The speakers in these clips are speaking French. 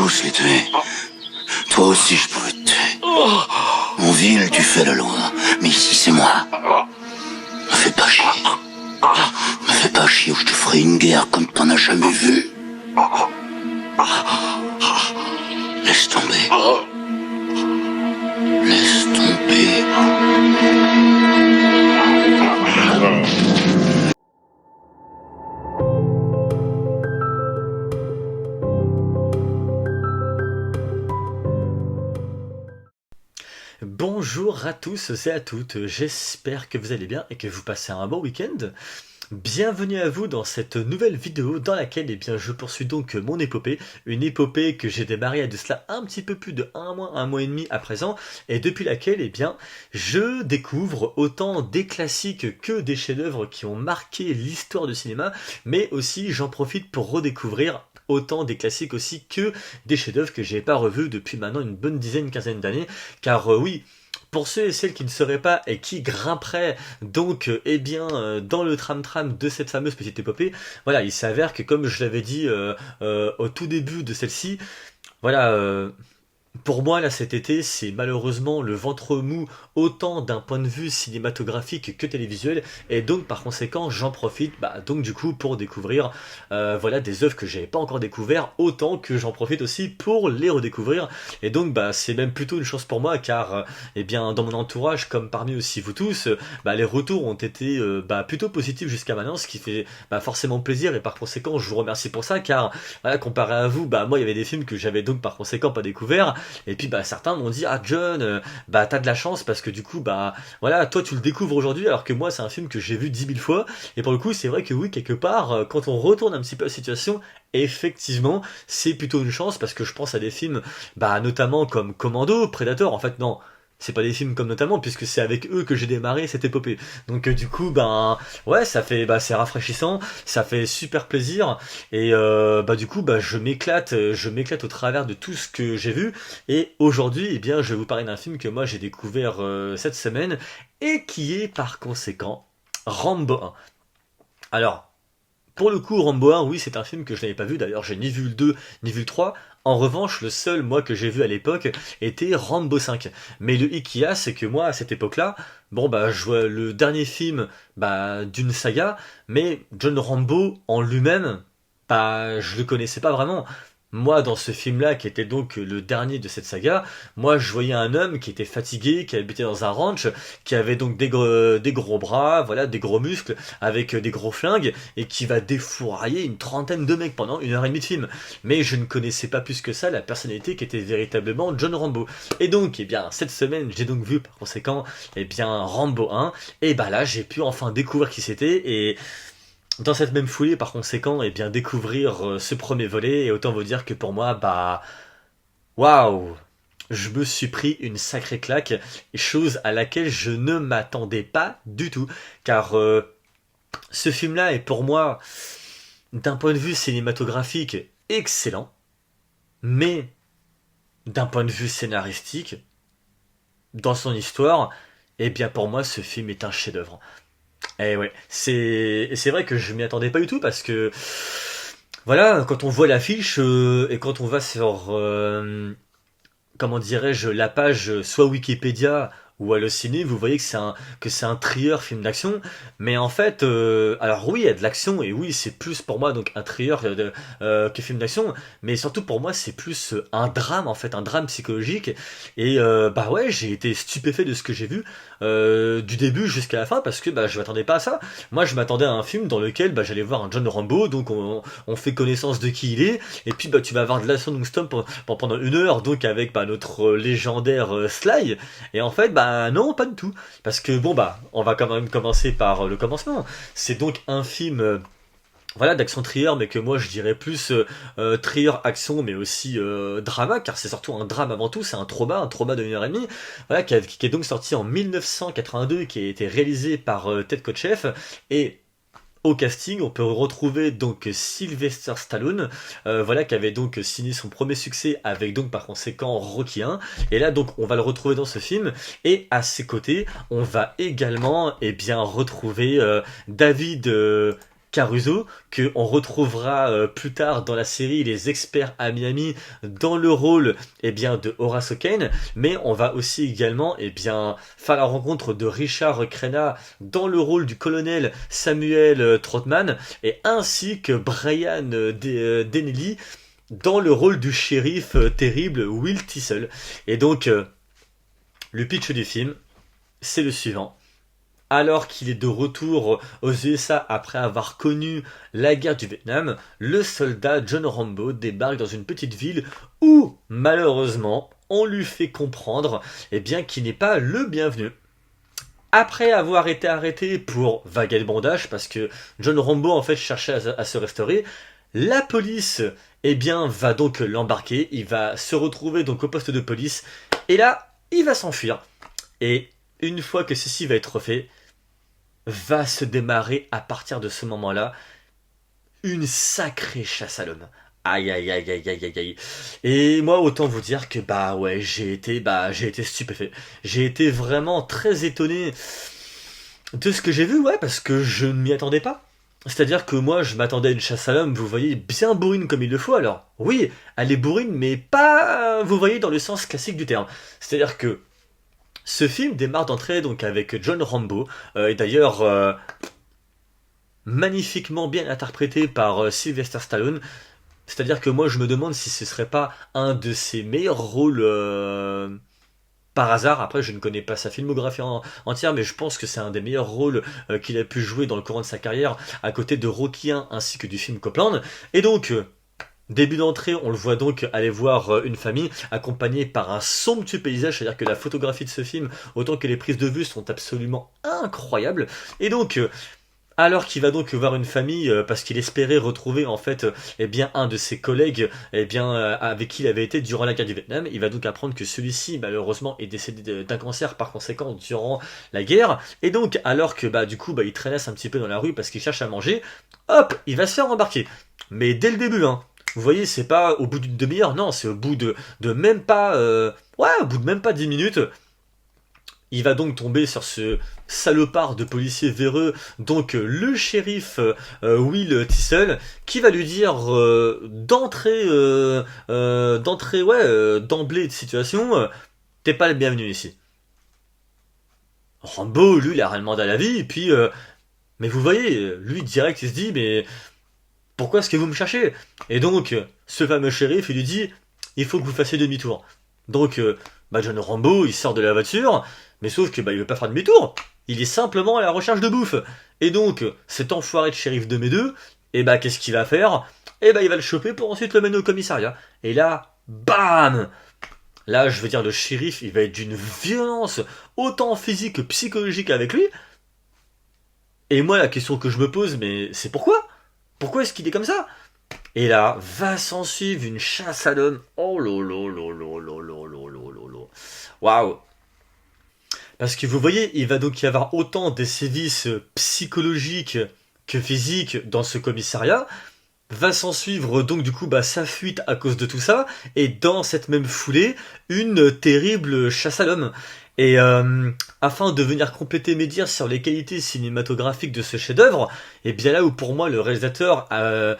tous les tuer. Toi aussi, je pouvais te tuer. En ville, tu fais la loi. Mais ici, c'est moi. Me fais pas chier. Me fais pas chier ou je te ferai une guerre comme t'en as jamais vu. Laisse tomber. Laisse tomber. Bonjour à tous et à toutes, j'espère que vous allez bien et que vous passez un bon week-end. Bienvenue à vous dans cette nouvelle vidéo dans laquelle je poursuis donc mon épopée, une épopée que j'ai démarrée à de cela un petit peu plus de un mois et demi à présent, et depuis laquelle je découvre autant des classiques que des chefs-d'œuvre qui ont marqué l'histoire du cinéma, mais aussi j'en profite pour redécouvrir autant des classiques aussi que des chefs-d'œuvre que j'ai pas revus depuis maintenant une bonne quinzaine d'années, car oui, pour ceux et celles qui ne sauraient pas et qui grimperaient donc dans le tram-tram de cette fameuse petite épopée, voilà, il s'avère que comme je l'avais dit au tout début de celle-ci, voilà, pour moi, là, cet été, c'est malheureusement le ventre mou, autant d'un point de vue cinématographique que télévisuel, et donc par conséquent, j'en profite, donc du coup, pour découvrir, voilà, des œuvres que j'avais pas encore découvert, autant que j'en profite aussi pour les redécouvrir, et donc, c'est même plutôt une chance pour moi, car, dans mon entourage, comme parmi aussi vous tous, les retours ont été, plutôt positifs jusqu'à maintenant, ce qui fait, forcément plaisir, et par conséquent, je vous remercie pour ça, car, voilà, comparé à vous, moi, il y avait des films que j'avais donc par conséquent pas découvert. Et puis certains m'ont dit ah John, t'as de la chance parce que du coup voilà, toi tu le découvres aujourd'hui alors que moi c'est un film que j'ai vu 10 000 fois. Et pour le coup c'est vrai que oui, quelque part quand on retourne un petit peu la situation, effectivement c'est plutôt une chance, parce que je pense à des films notamment comme Commando, Predator, en fait non, c'est pas des films comme notamment, puisque c'est avec eux que j'ai démarré cette épopée. Donc du coup, ouais, ça fait, c'est rafraîchissant, ça fait super plaisir, et du coup, je m'éclate au travers de tout ce que j'ai vu. Et aujourd'hui, je vais vous parler d'un film que moi j'ai découvert cette semaine, et qui est par conséquent Rambo 1. Alors, pour le coup, Rambo 1, oui, c'est un film que je n'avais pas vu. D'ailleurs, j'ai ni vu le 2, ni vu le 3. En revanche, le seul, moi, que j'ai vu à l'époque, était Rambo 5. Mais le hic qu'il y a, c'est que moi, à cette époque-là, je vois le dernier film, d'une saga, mais John Rambo, en lui-même, je le connaissais pas vraiment. Moi, dans ce film-là, qui était donc le dernier de cette saga, moi, je voyais un homme qui était fatigué, qui habitait dans un ranch, qui avait donc des gros bras, voilà, des gros muscles, avec des gros flingues, et qui va défourailler une trentaine de mecs pendant 1 heure et demie de film. Mais je ne connaissais pas plus que ça la personnalité qui était véritablement John Rambo. Et donc, cette semaine, j'ai donc vu, par conséquent, Rambo 1, et là, j'ai pu enfin découvrir qui c'était, et dans cette même foulée, par conséquent, découvrir ce premier volet, et autant vous dire que pour moi, waouh, je me suis pris une sacrée claque, chose à laquelle je ne m'attendais pas du tout, car ce film-là est pour moi, d'un point de vue cinématographique, excellent, mais d'un point de vue scénaristique, dans son histoire, pour moi, ce film est un chef-d'œuvre. Et ouais, c'est vrai que je m'y attendais pas du tout, parce que voilà, quand on voit l'affiche et quand on va sur comment dirais-je, la page soit Wikipédia ou Allociné, vous voyez que c'est un thriller film d'action, mais en fait, alors oui, il y a de l'action, et oui, c'est plus pour moi donc un thriller que film d'action, mais surtout pour moi, c'est plus un drame, en fait, un drame psychologique, et ouais, j'ai été stupéfait de ce que j'ai vu, du début jusqu'à la fin, parce que je m'attendais pas à ça. Moi, je m'attendais à un film dans lequel j'allais voir un John Rambo, donc on fait connaissance de qui il est, et puis tu vas avoir de l'action non-stop pendant 1 heure, donc avec notre légendaire Sly, et en fait, non, pas du tout. Parce que on va quand même commencer par le commencement. C'est donc un film voilà, d'action thriller, mais que moi je dirais plus thriller action, mais aussi drama, car c'est surtout un drame avant tout, c'est un trauma de 1 heure et demie, voilà, qui est donc sorti en 1982, qui a été réalisé par Ted Kotcheff, et au casting, on peut retrouver donc Sylvester Stallone, voilà, qui avait donc signé son premier succès avec donc par conséquent Rocky 1, et là donc on va le retrouver dans ce film, et à ses côtés on va également retrouver David Caruso, que on retrouvera plus tard dans la série Les Experts à Miami dans le rôle de Horace O'Kane, mais on va aussi également faire la rencontre de Richard Crenna dans le rôle du colonel Samuel Trotman, et ainsi que Brian Deneley dans le rôle du shérif terrible Will Tissel. Et donc, le pitch du film, c'est le suivant. Alors qu'il est de retour aux USA après avoir connu la guerre du Vietnam, le soldat John Rambo débarque dans une petite ville où, malheureusement, on lui fait comprendre qu'il n'est pas le bienvenu. Après avoir été arrêté pour vagabondage, parce que John Rambo en fait cherchait à se restaurer, la police va donc l'embarquer, il va se retrouver donc au poste de police, et là, il va s'enfuir. Et une fois que ceci va être fait, va se démarrer à partir de ce moment-là une sacrée chasse à l'homme. Aïe aïe aïe aïe aïe aïe aïe. Et moi autant vous dire que j'ai été stupéfait. J'ai été vraiment très étonné de ce que j'ai vu, parce que je ne m'y attendais pas. C'est-à-dire que moi je m'attendais à une chasse à l'homme, vous voyez, bien bourrine comme il le faut. Alors oui, elle est bourrine, mais pas, vous voyez, dans le sens classique du terme. C'est-à-dire que ce film démarre d'entrée donc avec John Rambo, et d'ailleurs magnifiquement bien interprété par Sylvester Stallone. C'est-à-dire que moi je me demande si ce serait pas un de ses meilleurs rôles par hasard. Après je ne connais pas sa filmographie entière, mais je pense que c'est un des meilleurs rôles qu'il a pu jouer dans le courant de sa carrière, à côté de Rocky 1 ainsi que du film Copland. Et donc début d'entrée, on le voit donc aller voir une famille accompagnée par un somptueux paysage, c'est-à-dire que la photographie de ce film, autant que les prises de vue, sont absolument incroyables. Et donc, alors qu'il va donc voir une famille, parce qu'il espérait retrouver en fait un de ses collègues avec qui il avait été durant la guerre du Vietnam, il va donc apprendre que celui-ci malheureusement est décédé d'un cancer par conséquent durant la guerre. Et donc alors que il traînasse un petit peu dans la rue parce qu'il cherche à manger, hop, il va se faire embarquer. Mais dès le début, vous voyez, c'est pas au bout d'une demi-heure, non, c'est au bout de même pas, au bout de même pas 10 minutes, il va donc tomber sur ce salopard de policier véreux, donc le shérif Will Tissel, qui va lui dire d'emblée de situation, t'es pas le bienvenu ici. Rambo, lui, il a rien demandé à la vie, et puis, mais vous voyez, lui direct, il se dit, mais pourquoi est-ce que vous me cherchez? Et donc, ce fameux shérif, il lui dit, il faut que vous fassiez demi-tour. Donc, John Rambo, il sort de la voiture, mais sauf que il veut pas faire demi-tour. Il est simplement à la recherche de bouffe. Et donc, cet enfoiré de shérif de mes deux, qu'est-ce qu'il va faire? Il va le choper pour ensuite le mener au commissariat. Et là, bam! Là, je veux dire, le shérif, il va être d'une violence autant physique que psychologique avec lui. Et moi, la question que je me pose, mais c'est pourquoi? Pourquoi est-ce qu'il est comme ça? Et là, va s'en suivre une chasse à l'homme. Oh lolo. Waouh. Parce que vous voyez, il va donc y avoir autant des sévices psychologiques que physiques dans ce commissariat. Va s'en suivre donc du coup sa fuite à cause de tout ça. Et dans cette même foulée, une terrible chasse à l'homme. Et afin de venir compléter mes dires sur les qualités cinématographiques de ce chef-d'œuvre, et bien là où pour moi le réalisateur a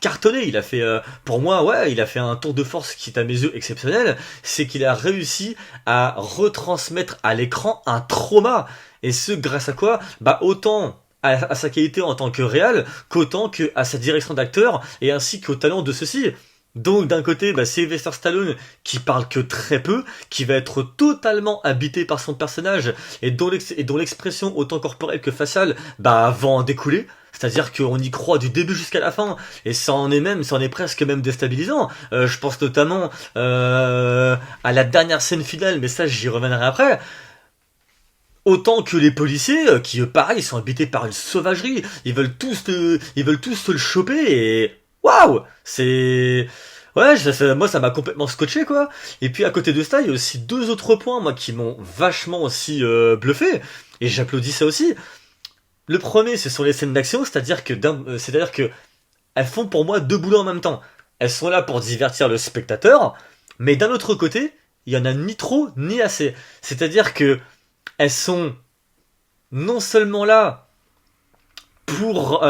cartonné, il a fait pour moi il a fait un tour de force qui est à mes yeux exceptionnel, c'est qu'il a réussi à retransmettre à l'écran un trauma, et ce grâce à quoi? Autant à sa qualité en tant que réal, qu'autant que à sa direction d'acteur et ainsi qu'au talent de ceux-ci. Donc d'un côté, Sylvester Stallone qui parle que très peu, qui va être totalement habité par son personnage et dont l'expression autant corporelle que faciale va en découler. C'est-à-dire qu'on y croit du début jusqu'à la fin, et ça en est presque même déstabilisant. Je pense notamment à la dernière scène finale, mais ça j'y reviendrai après. Autant que les policiers, qui eux pareil sont habités par une sauvagerie, ils veulent tous se le choper, et waouh, c'est... Ouais, moi ça m'a complètement scotché quoi. Et puis à côté de ça, il y a aussi deux autres points moi qui m'ont vachement aussi bluffé, et j'applaudis ça aussi. Le premier, c'est sur les scènes d'action, c'est-à-dire que elles font pour moi deux boulots en même temps. Elles sont là pour divertir le spectateur, mais d'un autre côté, il y en a ni trop ni assez. C'est-à-dire que elles sont non seulement là pour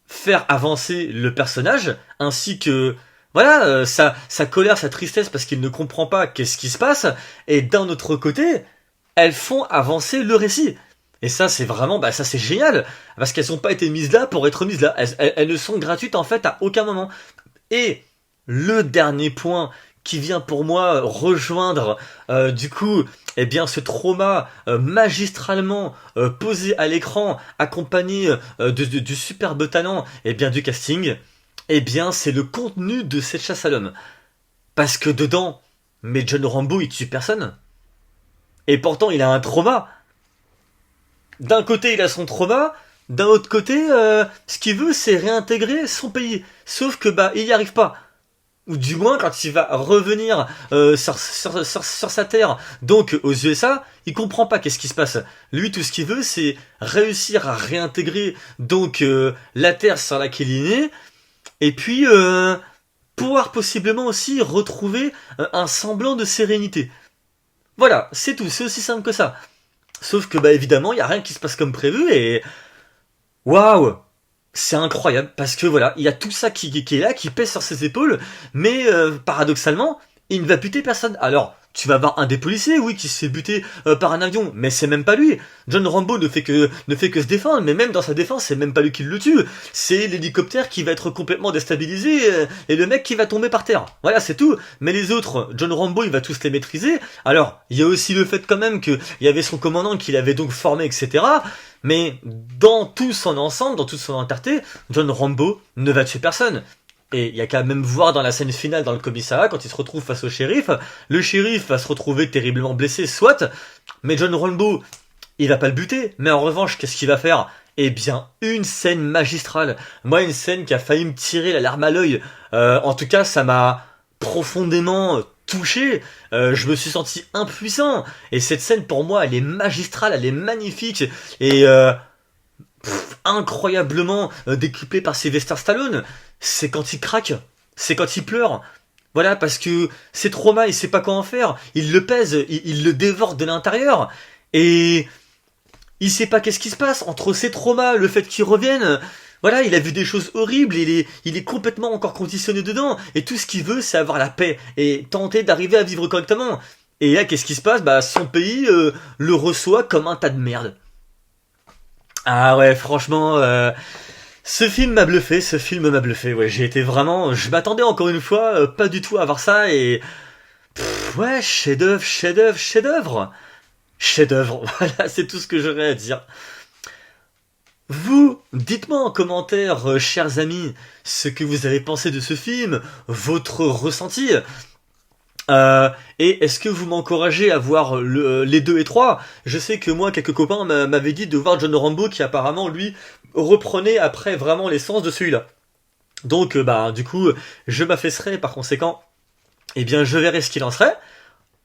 faire avancer le personnage, ainsi que voilà sa colère, sa tristesse parce qu'il ne comprend pas qu'est-ce qui se passe, et d'un autre côté, elles font avancer le récit. Et ça c'est vraiment, ça c'est génial, parce qu'elles n'ont pas été mises là pour être mises là, elles ne sont gratuites en fait à aucun moment. Et le dernier point qui vient pour moi rejoindre du coup ce trauma magistralement posé à l'écran, accompagné du superbe talent du casting, c'est le contenu de cette chasse à l'homme. Parce que dedans, mais John Rambo il tue personne. Et pourtant il a un trauma. D'un côté il a son trauma, d'un autre côté ce qu'il veut c'est réintégrer son pays. Sauf que il y arrive pas. Ou du moins quand il va revenir sur sa terre, donc aux USA, il comprend pas qu'est-ce qui se passe. Lui tout ce qu'il veut c'est réussir à réintégrer donc la terre sur laquelle il est né, et puis pouvoir possiblement aussi retrouver un semblant de sérénité. Voilà, c'est tout, c'est aussi simple que ça. Sauf que évidemment il y a rien qui se passe comme prévu, et waouh, c'est incroyable, parce que voilà, il y a tout ça qui est là, qui pèse sur ses épaules, mais paradoxalement, il ne va buter personne. Alors, tu vas avoir un des policiers, oui, qui se fait buter par un avion, mais c'est même pas lui. John Rambo ne fait que se défendre, mais même dans sa défense, c'est même pas lui qui le tue. C'est l'hélicoptère qui va être complètement déstabilisé, et le mec qui va tomber par terre. Voilà, c'est tout. Mais les autres, John Rambo, il va tous les maîtriser. Alors, il y a aussi le fait quand même qu'il y avait son commandant qu'il avait donc formé, etc., mais dans tout son ensemble, dans toute son entièreté, John Rambo ne va tuer personne. Et il y a qu'à même voir dans la scène finale dans le commissariat, quand il se retrouve face au shérif, le shérif va se retrouver terriblement blessé, soit, mais John Rambo, il va pas le buter, mais en revanche, qu'est-ce qu'il va faire ? Une scène magistrale. Moi, une scène qui a failli me tirer la larme à l'œil. En tout cas, ça m'a profondément touché, je me suis senti impuissant, et cette scène pour moi elle est magistrale, elle est magnifique, et incroyablement décuplée par Sylvester Stallone. C'est quand il craque, c'est quand il pleure, voilà, parce que c'est trauma, il sait pas quoi en faire, il le pèse, il le dévore de l'intérieur, et il sait pas qu'est-ce qui se passe entre ses traumas, le fait qu'il revienne. Voilà, il a vu des choses horribles, il est complètement encore conditionné dedans, et tout ce qu'il veut, c'est avoir la paix, et tenter d'arriver à vivre correctement. Et là, qu'est-ce qui se passe ? Son pays le reçoit comme un tas de merde. Ah ouais, franchement, ce film m'a bluffé, ouais, j'ai été vraiment... Je m'attendais encore une fois pas du tout à voir ça, et... ouais, chef-d'œuvre, voilà, c'est tout ce que j'aurais à dire. Vous, dites-moi en commentaire, chers amis, ce que vous avez pensé de ce film, votre ressenti. Et est-ce que vous m'encouragez à voir les 2 et 3 ? Je sais que moi, quelques copains m'avaient dit de voir John Rambo, qui apparemment, lui, reprenait après vraiment l'essence de celui-là. Donc, du coup, je m'affaisserai, par conséquent, je verrai ce qu'il en serait.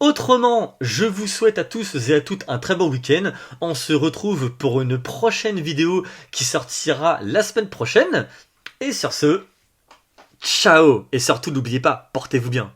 Autrement, je vous souhaite à tous et à toutes un très bon week-end. On se retrouve pour une prochaine vidéo qui sortira la semaine prochaine. Et sur ce, ciao! Et surtout, n'oubliez pas, portez-vous bien.